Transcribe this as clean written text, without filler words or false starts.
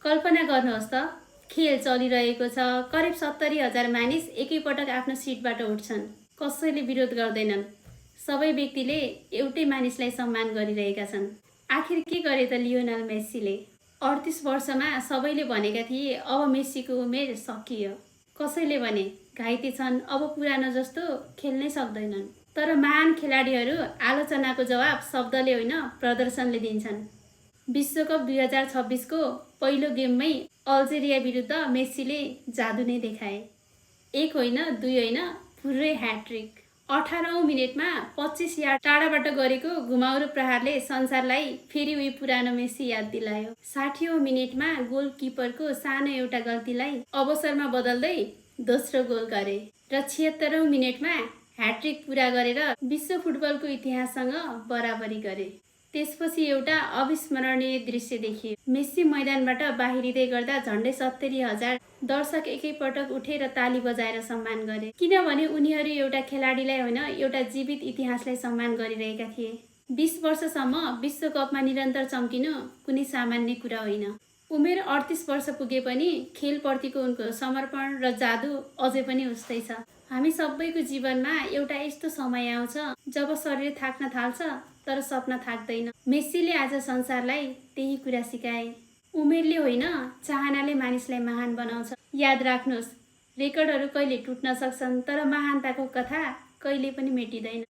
कल्पना गर्नुहोस् त, खेल चलिरहेको छ, करिब 70,000 मानिस एकैपटक आफ्नो सिटबाट उठ्छन्। कसैले विरोध गर्दैनन्। सबै व्यक्तिले एउटै मानिसलाई सम्मान गरिरहेका छन्। आखिर के गरे त लियोनल मेस्सीले? 38 वर्षमा सबैले भनेका थिए अब मेस्सीको उमेर सकियो। कसैले भने घाइते छन्, अब पुरानो जस्तो खेल्नै सक्दैनन्। तर महान खेलाडीहरू आलोचनाको जवाब शब्दले होइन, प्रदर्शनले दिन्छन्। विश्वकप 2026 को पहिलो गेममै अल्जेरिया विरुद्ध मेस्सीले जादु नै देखाए। एक होइन, दुई होइन, पुरै ह्याट्रिक। 18औं मिनेटमा 25 यार्ड टाढाबाट गरेको घुमाउरो प्रहारले संसारलाई फेरि उही पुरानो मेस्सी याद दिलायो। 60औं मिनेटमा गोलकिपरको सानो एउटा गल्तीलाई अवसरमा बदल्दै दोस्रो गोल गरे र 76औं मिनेटमा ह्याट्रिक पुरा गरेर विश्व फुटबलको इतिहाससँग बराबरी गरे। त्यसपछि एउटा अविस्मरणीय दृश्य देखियो। मेस्सी मैदानबाट बाहिरिँदै गर्दा झन्डै 70,000 दर्शक एकैपटक उठेर ताली बजाएर सम्मान गरे। किनभने उनीहरू एउटा खेलाडीलाई होइन, एउटा जीवित इतिहासलाई सम्मान गरिरहेका थिए। 20 वर्षसम्म विश्वकपमा निरन्तर चम्किनु कुनै सामान्य कुरा होइन। उमेर 38 वर्ष पुगे पनि खेलप्रतिको उनको समर्पण र जादु अझै पनि उस्तै छ। हामी सबैको जीवनमा एउटा यस्तो समय आउँछ जब शरीर थाक्न थाल्छ तर सपना थाक्दैन। मेस्सीले आज संसारलाई त्यही कुरा सिकाए। उमेरले होइन, चाहनाले मानिसलाई महान बनाउँछ। याद राख्नुहोस्, रेकर्डहरू कहिले टुट्न सक्छन् तर महानताको कथा कहिले पनि मेटिँदैन।